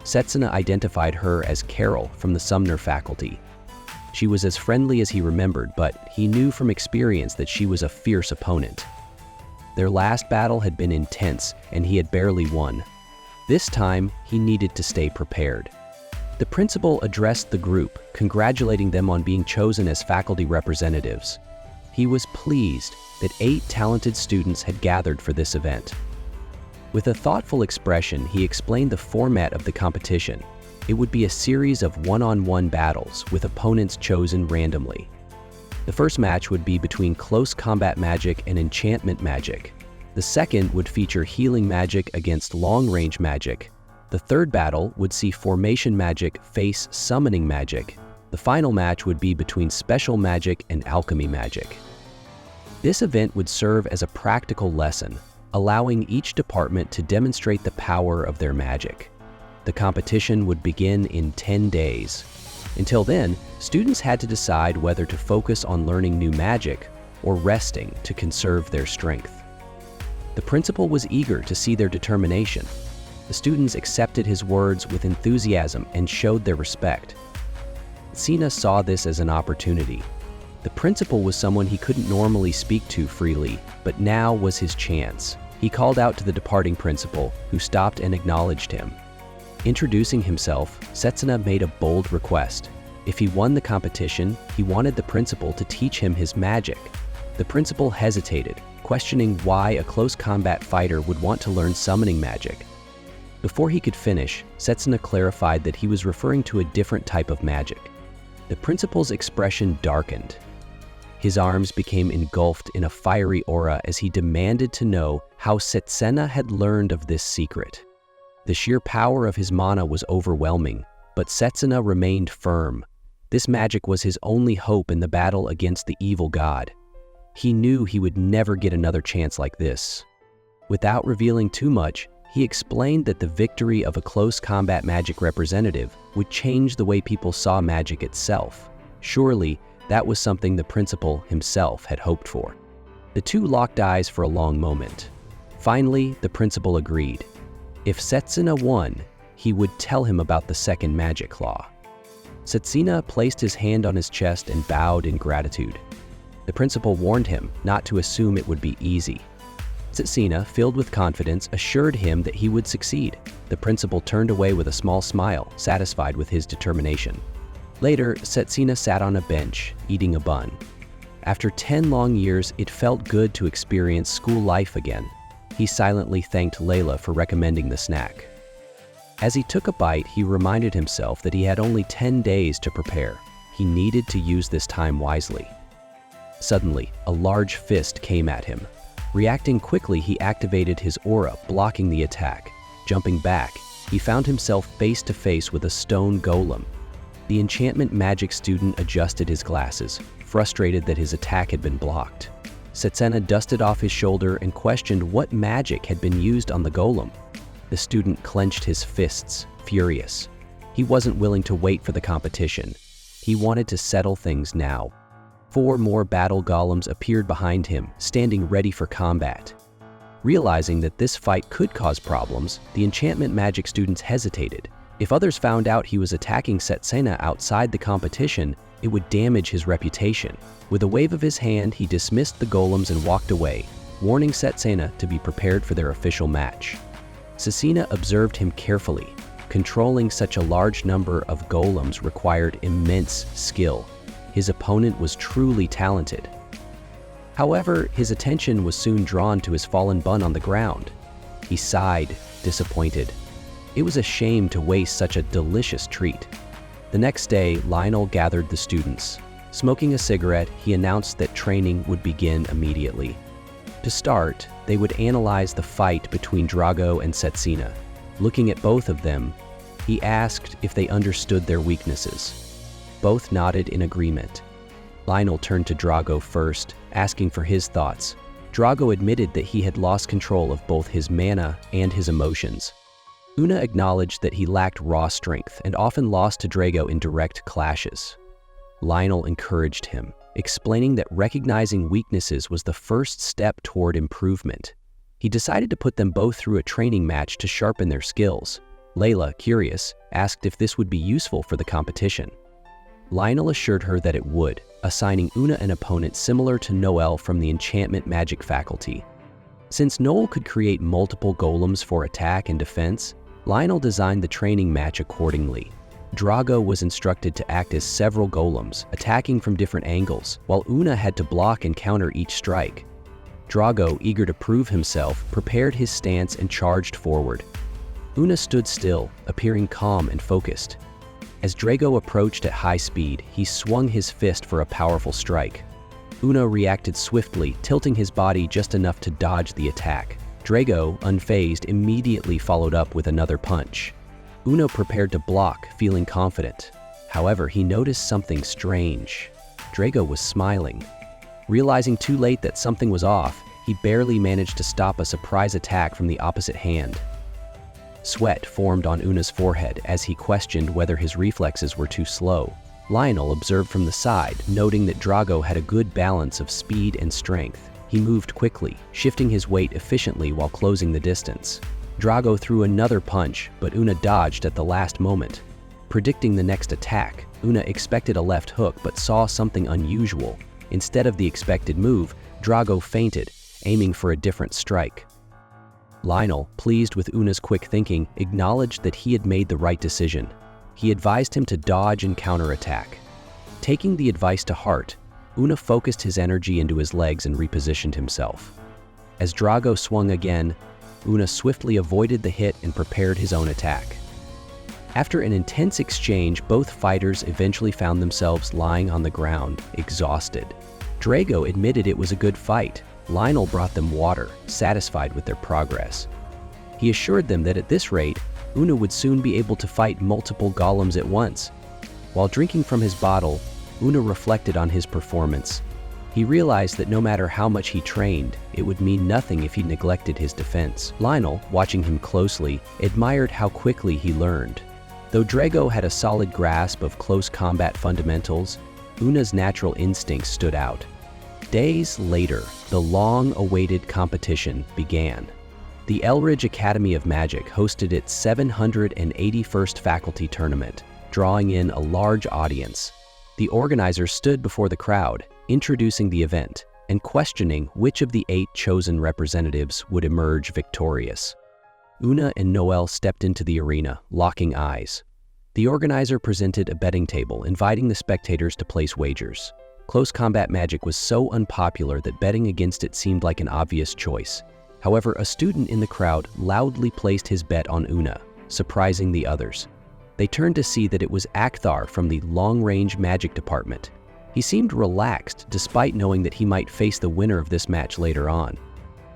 Setsuna identified her as Carol from the Sumner faculty. She was as friendly as he remembered, but he knew from experience that she was a fierce opponent. Their last battle had been intense, and he had barely won. This time, he needed to stay prepared. The principal addressed the group, congratulating them on being chosen as faculty representatives. He was pleased that 8 talented students had gathered for this event. With a thoughtful expression, he explained the format of the competition. It would be a series of one-on-one battles with opponents chosen randomly. The first match would be between close combat magic and enchantment magic. The second would feature healing magic against long-range magic. The third battle would see formation magic face summoning magic. The final match would be between special magic and alchemy magic. This event would serve as a practical lesson, allowing each department to demonstrate the power of their magic. The competition would begin in 10 days. Until then, students had to decide whether to focus on learning new magic or resting to conserve their strength. The principal was eager to see their determination. The students accepted his words with enthusiasm and showed their respect. Setsuna saw this as an opportunity. The principal was someone he couldn't normally speak to freely, but now was his chance. He called out to the departing principal, who stopped and acknowledged him. Introducing himself, Setsuna made a bold request. If he won the competition, he wanted the principal to teach him his magic. The principal hesitated, questioning why a close combat fighter would want to learn summoning magic. Before he could finish, Setsuna clarified that he was referring to a different type of magic. The principal's expression darkened. His arms became engulfed in a fiery aura as he demanded to know how Setsuna had learned of this secret. The sheer power of his mana was overwhelming, but Setsuna remained firm. This magic was his only hope in the battle against the evil god. He knew he would never get another chance like this. Without revealing too much, He explained that the victory of a close combat magic representative would change the way people saw magic itself. Surely, that was something the principal himself had hoped for. The two locked eyes for a long moment. Finally, the principal agreed. If Setsuna won, he would tell him about the second magic law. Setsuna placed his hand on his chest and bowed in gratitude. The principal warned him not to assume it would be easy. Setsuna, filled with confidence, assured him that he would succeed. The principal turned away with a small smile, satisfied with his determination. Later, Setsuna sat on a bench, eating a bun. After 10 long years, it felt good to experience school life again. He silently thanked Layla for recommending the snack. As he took a bite, he reminded himself that he had only 10 days to prepare. He needed to use this time wisely. Suddenly, a large fist came at him. Reacting quickly, he activated his aura, blocking the attack. Jumping back, he found himself face to face with a stone golem. The enchantment magic student adjusted his glasses, frustrated that his attack had been blocked. Setsuna dusted off his shoulder and questioned what magic had been used on the golem. The student clenched his fists, furious. He wasn't willing to wait for the competition. He wanted to settle things now. 4 more battle golems appeared behind him, standing ready for combat. Realizing that this fight could cause problems, the enchantment magic students hesitated. If others found out he was attacking Setsuna outside the competition, it would damage his reputation. With a wave of his hand, he dismissed the golems and walked away, warning Setsuna to be prepared for their official match. Setsuna observed him carefully. Controlling such a large number of golems required immense skill. His opponent was truly talented. However, his attention was soon drawn to his fallen bun on the ground. He sighed, disappointed. It was a shame to waste such a delicious treat. The next day, Lionel gathered the students. Smoking a cigarette, he announced that training would begin immediately. To start, they would analyze the fight between Drago and Setsuna. Looking at both of them, he asked if they understood their weaknesses. Both nodded in agreement. Lionel turned to Drago first, asking for his thoughts. Drago admitted that he had lost control of both his mana and his emotions. Una acknowledged that he lacked raw strength and often lost to Drago in direct clashes. Lionel encouraged him, explaining that recognizing weaknesses was the first step toward improvement. He decided to put them both through a training match to sharpen their skills. Layla, curious, asked if this would be useful for the competition. Lionel assured her that it would, assigning Una an opponent similar to Noel from the enchantment magic faculty. Since Noel could create multiple golems for attack and defense, Lionel designed the training match accordingly. Drago was instructed to act as several golems, attacking from different angles, while Una had to block and counter each strike. Drago, eager to prove himself, prepared his stance and charged forward. Una stood still, appearing calm and focused. As Drago approached at high speed, he swung his fist for a powerful strike. Una reacted swiftly, tilting his body just enough to dodge the attack. Drago, unfazed, immediately followed up with another punch. Una prepared to block, feeling confident. However, he noticed something strange. Drago was smiling. Realizing too late that something was off, he barely managed to stop a surprise attack from the opposite hand. Sweat formed on Una's forehead as he questioned whether his reflexes were too slow. Lionel observed from the side, noting that Drago had a good balance of speed and strength. He moved quickly, shifting his weight efficiently while closing the distance. Drago threw another punch, but Una dodged at the last moment. Predicting the next attack, Una expected a left hook but saw something unusual. Instead of the expected move, Drago feinted, aiming for a different strike. Lionel, pleased with Una's quick thinking, acknowledged that he had made the right decision. He advised him to dodge and counterattack. Taking the advice to heart, Una focused his energy into his legs and repositioned himself. As Drago swung again, Una swiftly avoided the hit and prepared his own attack. After an intense exchange, both fighters eventually found themselves lying on the ground, exhausted. Drago admitted it was a good fight. Lionel brought them water, satisfied with their progress. He assured them that at this rate, Una would soon be able to fight multiple golems at once. While drinking from his bottle, Una reflected on his performance. He realized that no matter how much he trained, it would mean nothing if he neglected his defense. Lionel, watching him closely, admired how quickly he learned. Though Drago had a solid grasp of close combat fundamentals, Una's natural instincts stood out. Days later, the long-awaited competition began. The Elridge Academy of Magic hosted its 781st faculty tournament, drawing in a large audience. The organizers stood before the crowd, introducing the event and questioning which of the 8 chosen representatives would emerge victorious. Una and Noel stepped into the arena, locking eyes. The organizer presented a betting table, inviting the spectators to place wagers. Close combat magic was so unpopular that betting against it seemed like an obvious choice. However, a student in the crowd loudly placed his bet on Una, surprising the others. They turned to see that it was Akthar from the long-range magic department. He seemed relaxed despite knowing that he might face the winner of this match later on.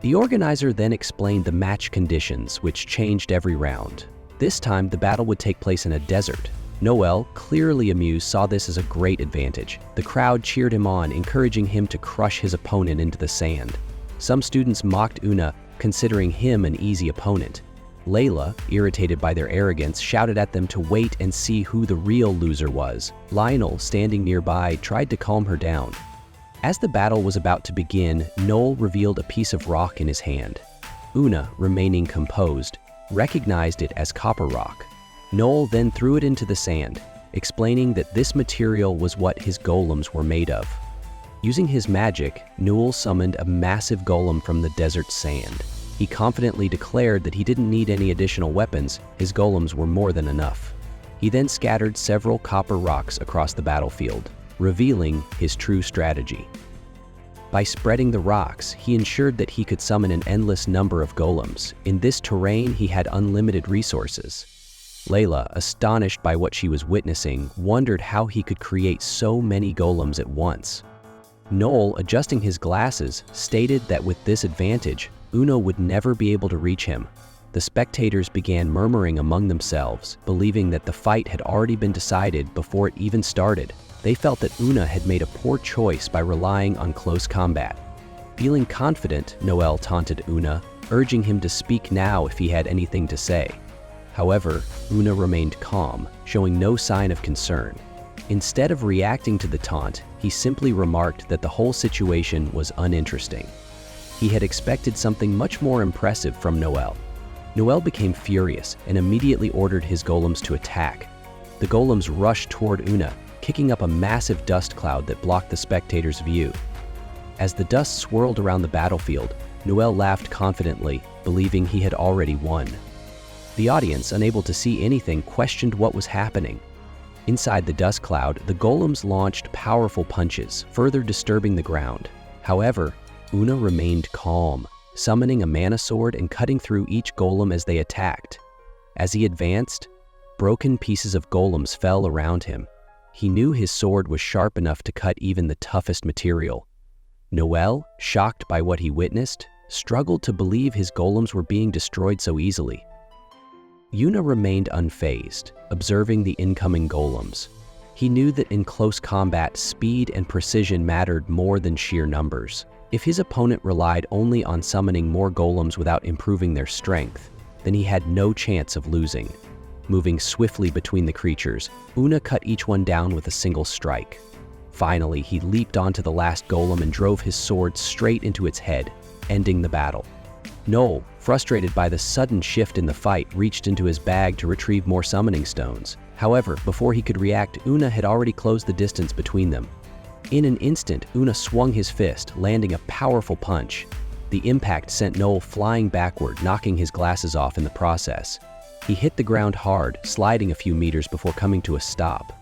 The organizer then explained the match conditions, which changed every round. This time, the battle would take place in a desert. Noel, clearly amused, saw this as a great advantage. The crowd cheered him on, encouraging him to crush his opponent into the sand. Some students mocked Una, considering him an easy opponent. Layla, irritated by their arrogance, shouted at them to wait and see who the real loser was. Lionel, standing nearby, tried to calm her down. As the battle was about to begin, Noel revealed a piece of rock in his hand. Una, remaining composed, recognized it as copper rock. Noel then threw it into the sand, explaining that this material was what his golems were made of. Using his magic, Noel summoned a massive golem from the desert sand. He confidently declared that he didn't need any additional weapons, his golems were more than enough. He then scattered several copper rocks across the battlefield, revealing his true strategy. By spreading the rocks, he ensured that he could summon an endless number of golems. In this terrain, he had unlimited resources. Layla, astonished by what she was witnessing, wondered how he could create so many golems at once. Noel, adjusting his glasses, stated that with this advantage, Una would never be able to reach him. The spectators began murmuring among themselves, believing that the fight had already been decided before it even started. They felt that Una had made a poor choice by relying on close combat. Feeling confident, Noel taunted Una, urging him to speak now if he had anything to say. However, Una remained calm, showing no sign of concern. Instead of reacting to the taunt, he simply remarked that the whole situation was uninteresting. He had expected something much more impressive from Noel. Noel became furious and immediately ordered his golems to attack. The golems rushed toward Una, kicking up a massive dust cloud that blocked the spectators' view. As the dust swirled around the battlefield, Noel laughed confidently, believing he had already won. The audience, unable to see anything, questioned what was happening. Inside the dust cloud, the golems launched powerful punches, further disturbing the ground. However, Una remained calm, summoning a mana sword and cutting through each golem as they attacked. As he advanced, broken pieces of golems fell around him. He knew his sword was sharp enough to cut even the toughest material. Noel, shocked by what he witnessed, struggled to believe his golems were being destroyed so easily. Una remained unfazed, observing the incoming golems. He knew that in close combat, speed and precision mattered more than sheer numbers. If his opponent relied only on summoning more golems without improving their strength, then he had no chance of losing. Moving swiftly between the creatures, Una cut each one down with a single strike. Finally, he leaped onto the last golem and drove his sword straight into its head, ending the battle. Noel, frustrated by the sudden shift in the fight, reached into his bag to retrieve more summoning stones. However, before he could react, Una had already closed the distance between them. In an instant, Una swung his fist, landing a powerful punch. The impact sent Noel flying backward, knocking his glasses off in the process. He hit the ground hard, sliding a few meters before coming to a stop.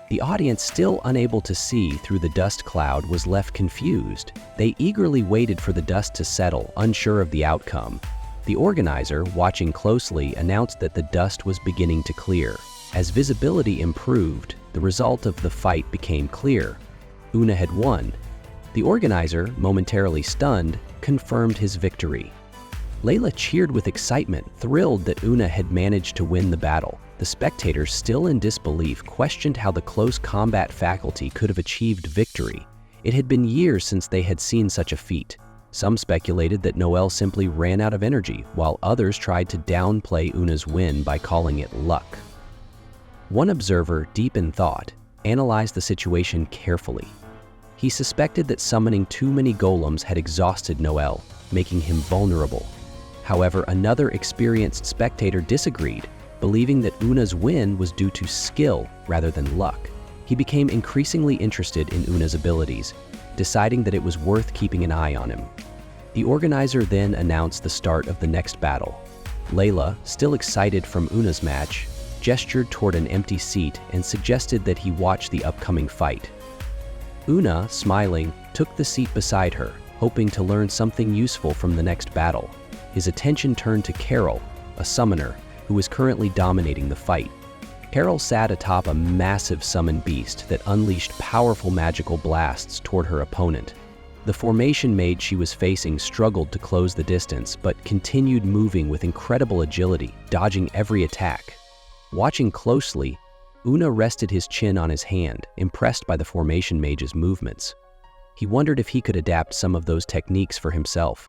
The audience, still unable to see through the dust cloud, was left confused. They eagerly waited for the dust to settle, unsure of the outcome. The organizer, watching closely, announced that the dust was beginning to clear. As visibility improved, the result of the fight became clear. Una had won. The organizer, momentarily stunned, confirmed his victory. Layla cheered with excitement, thrilled that Una had managed to win the battle. The spectators, still in disbelief, questioned how the close combat faculty could have achieved victory. It had been years since they had seen such a feat. Some speculated that Noelle simply ran out of energy, while others tried to downplay Una's win by calling it luck. One observer, deep in thought, analyzed the situation carefully. He suspected that summoning too many golems had exhausted Noelle, making him vulnerable. However, another experienced spectator disagreed, believing that Una's win was due to skill rather than luck. He became increasingly interested in Una's abilities, deciding that it was worth keeping an eye on him. The organizer then announced the start of the next battle. Layla, still excited from Una's match, gestured toward an empty seat and suggested that he watch the upcoming fight. Una, smiling, took the seat beside her, hoping to learn something useful from the next battle. His attention turned to Carol, a summoner, who was currently dominating the fight. Carol sat atop a massive summon beast that unleashed powerful magical blasts toward her opponent. The formation mage she was facing struggled to close the distance, but continued moving with incredible agility, dodging every attack. Watching closely, Una rested his chin on his hand, impressed by the formation mage's movements. He wondered if he could adapt some of those techniques for himself.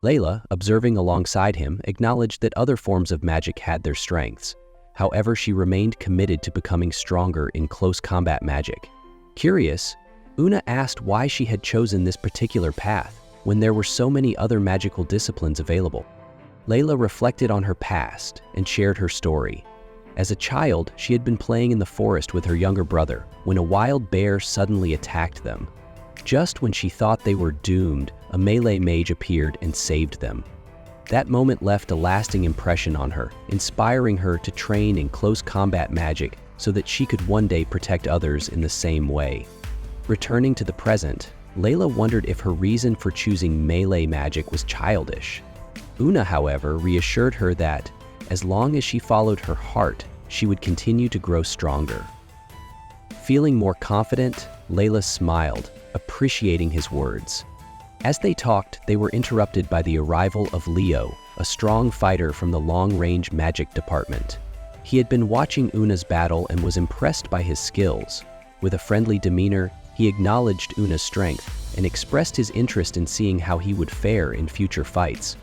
Layla, observing alongside him, acknowledged that other forms of magic had their strengths. However, she remained committed to becoming stronger in close combat magic. Curious, Una asked why she had chosen this particular path when there were so many other magical disciplines available. Layla reflected on her past and shared her story. As a child, she had been playing in the forest with her younger brother when a wild bear suddenly attacked them. Just when she thought they were doomed, a melee mage appeared and saved them. That moment left a lasting impression on her, inspiring her to train in close combat magic so that she could one day protect others in the same way. Returning to the present, Layla wondered if her reason for choosing melee magic was childish. Una, however, reassured her that, as long as she followed her heart, she would continue to grow stronger. Feeling more confident, Layla smiled, appreciating his words. As they talked, they were interrupted by the arrival of Leo, a strong fighter from the long-range magic department. He had been watching Una's battle and was impressed by his skills. With a friendly demeanor, he acknowledged Una's strength and expressed his interest in seeing how he would fare in future fights.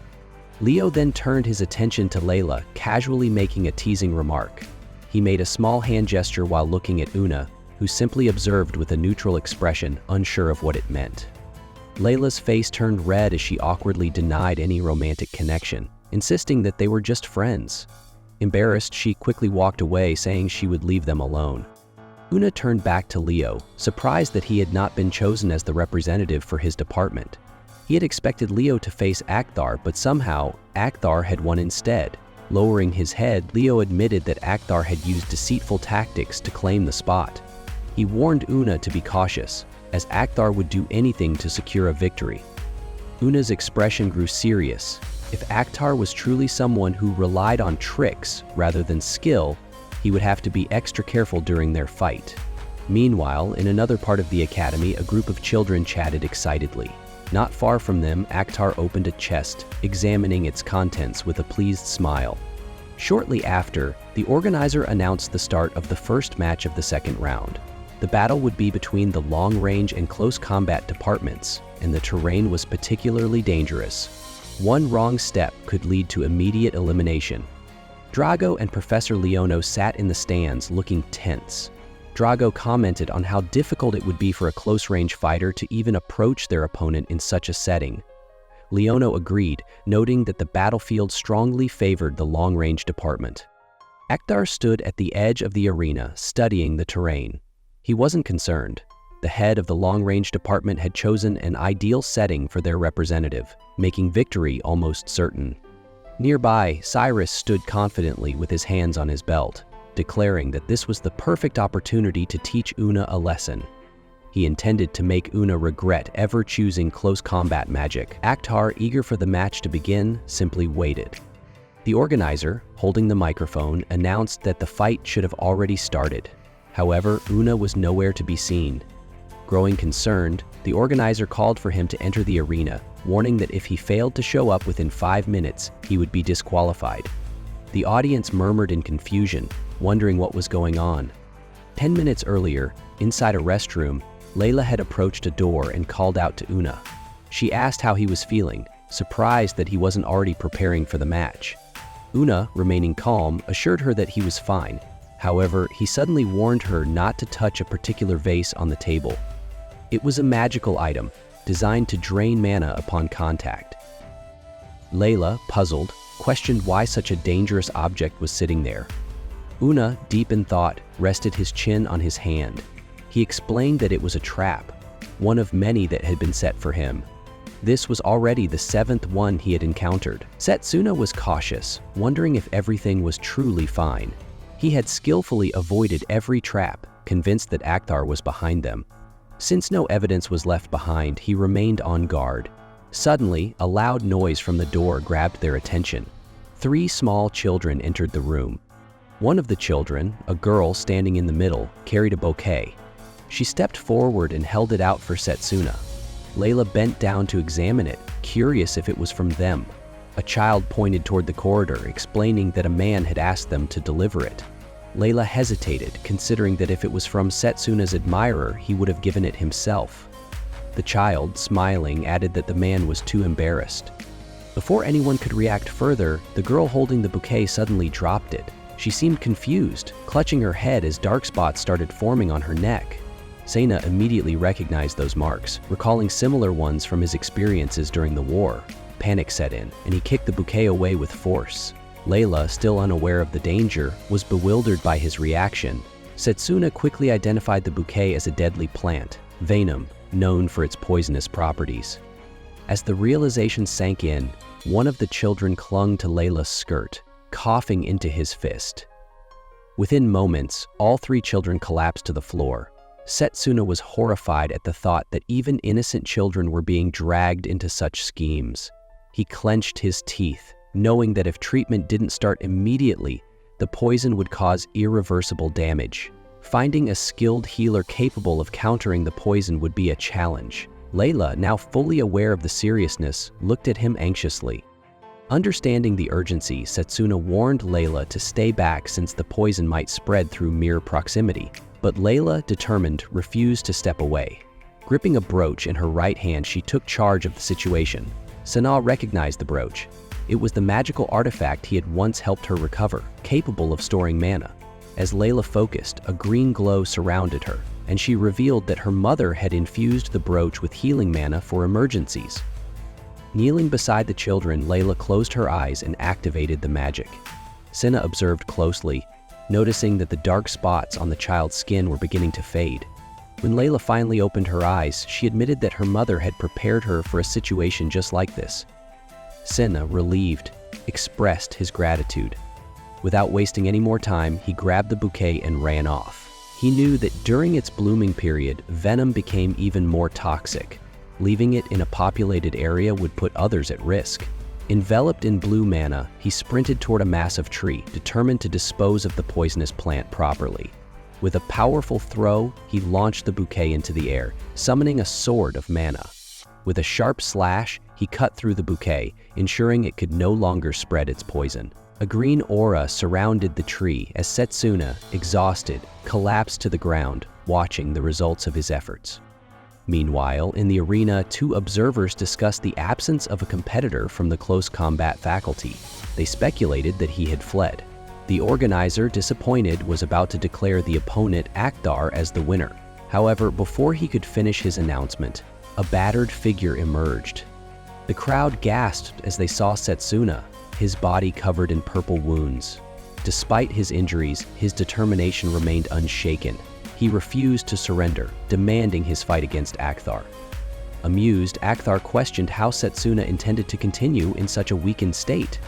Leo then turned his attention to Layla, casually making a teasing remark. He made a small hand gesture while looking at Una, who simply observed with a neutral expression, unsure of what it meant. Layla's face turned red as she awkwardly denied any romantic connection, insisting that they were just friends. Embarrassed, she quickly walked away, saying she would leave them alone. Una turned back to Leo, surprised that he had not been chosen as the representative for his department. He had expected Leo to face Akthar, but somehow, Akthar had won instead. Lowering his head, Leo admitted that Akthar had used deceitful tactics to claim the spot. He warned Una to be cautious, as Akthar would do anything to secure a victory. Una's expression grew serious. If Akthar was truly someone who relied on tricks rather than skill, he would have to be extra careful during their fight. Meanwhile, in another part of the academy, a group of children chatted excitedly. Not far from them, Akthar opened a chest, examining its contents with a pleased smile. Shortly after, the organizer announced the start of the first match of the second round. The battle would be between the long-range and close combat departments, and the terrain was particularly dangerous. One wrong step could lead to immediate elimination. Drago and Professor Leono sat in the stands looking tense. Drago commented on how difficult it would be for a close-range fighter to even approach their opponent in such a setting. Leono agreed, noting that the battlefield strongly favored the long-range department. Akthar stood at the edge of the arena, studying the terrain. He wasn't concerned. The head of the long-range department had chosen an ideal setting for their representative, making victory almost certain. Nearby, Cyrus stood confidently with his hands on his belt, declaring that this was the perfect opportunity to teach Una a lesson. He intended to make Una regret ever choosing close combat magic. Akthar, eager for the match to begin, simply waited. The organizer, holding the microphone, announced that the fight should have already started. However, Una was nowhere to be seen. Growing concerned, the organizer called for him to enter the arena, warning that if he failed to show up within 5 minutes, he would be disqualified. The audience murmured in confusion, wondering what was going on. 10 minutes earlier, inside a restroom, Layla had approached a door and called out to Una. She asked how he was feeling, surprised that he wasn't already preparing for the match. Una, remaining calm, assured her that he was fine. However, he suddenly warned her not to touch a particular vase on the table. It was a magical item, designed to drain mana upon contact. Layla, puzzled, questioned why such a dangerous object was sitting there. Una, deep in thought, rested his chin on his hand. He explained that it was a trap, one of many that had been set for him. This was already the 7th one he had encountered. Setsuna was cautious, wondering if everything was truly fine. He had skillfully avoided every trap, convinced that Akthar was behind them. Since no evidence was left behind, he remained on guard. Suddenly, a loud noise from the door grabbed their attention. 3 small children entered the room. One of the children, a girl standing in the middle, carried a bouquet. She stepped forward and held it out for Setsuna. Layla bent down to examine it, curious if it was from them. A child pointed toward the corridor, explaining that a man had asked them to deliver it. Layla hesitated, considering that if it was from Setsuna's admirer, he would have given it himself. The child, smiling, added that the man was too embarrassed. Before anyone could react further, the girl holding the bouquet suddenly dropped it. She seemed confused, clutching her head as dark spots started forming on her neck. Sena immediately recognized those marks, recalling similar ones from his experiences during the war. Panic set in, and he kicked the bouquet away with force. Layla, still unaware of the danger, was bewildered by his reaction. Setsuna quickly identified the bouquet as a deadly plant, Venum, known for its poisonous properties. As the realization sank in, one of the children clung to Layla's skirt, coughing into his fist. Within moments, all 3 children collapsed to the floor. Setsuna was horrified at the thought that even innocent children were being dragged into such schemes. He clenched his teeth, knowing that if treatment didn't start immediately, the poison would cause irreversible damage. Finding a skilled healer capable of countering the poison would be a challenge. Layla, now fully aware of the seriousness, looked at him anxiously. Understanding the urgency, Setsuna warned Layla to stay back since the poison might spread through mere proximity. But Layla, determined, refused to step away. Gripping a brooch in her right hand, she took charge of the situation. Sana recognized the brooch. It was the magical artifact he had once helped her recover, capable of storing mana. As Layla focused, a green glow surrounded her, and she revealed that her mother had infused the brooch with healing mana for emergencies. Kneeling beside the children, Layla closed her eyes and activated the magic. Sana observed closely, noticing that the dark spots on the child's skin were beginning to fade. When Layla finally opened her eyes, she admitted that her mother had prepared her for a situation just like this. Senna, relieved, expressed his gratitude. Without wasting any more time, he grabbed the bouquet and ran off. He knew that during its blooming period, venom became even more toxic. Leaving it in a populated area would put others at risk. Enveloped in blue mana, he sprinted toward a massive tree, determined to dispose of the poisonous plant properly. With a powerful throw, he launched the bouquet into the air, summoning a sword of mana. With a sharp slash, he cut through the bouquet, ensuring it could no longer spread its poison. A green aura surrounded the tree as Setsuna, exhausted, collapsed to the ground, watching the results of his efforts. Meanwhile, in the arena, 2 observers discussed the absence of a competitor from the close combat faculty. They speculated that he had fled. The organizer, disappointed, was about to declare the opponent Akthar as the winner. However, before he could finish his announcement, a battered figure emerged. The crowd gasped as they saw Setsuna, his body covered in purple wounds. Despite his injuries, his determination remained unshaken. He refused to surrender, demanding his fight against Akthar. Amused, Akthar questioned how Setsuna intended to continue in such a weakened state.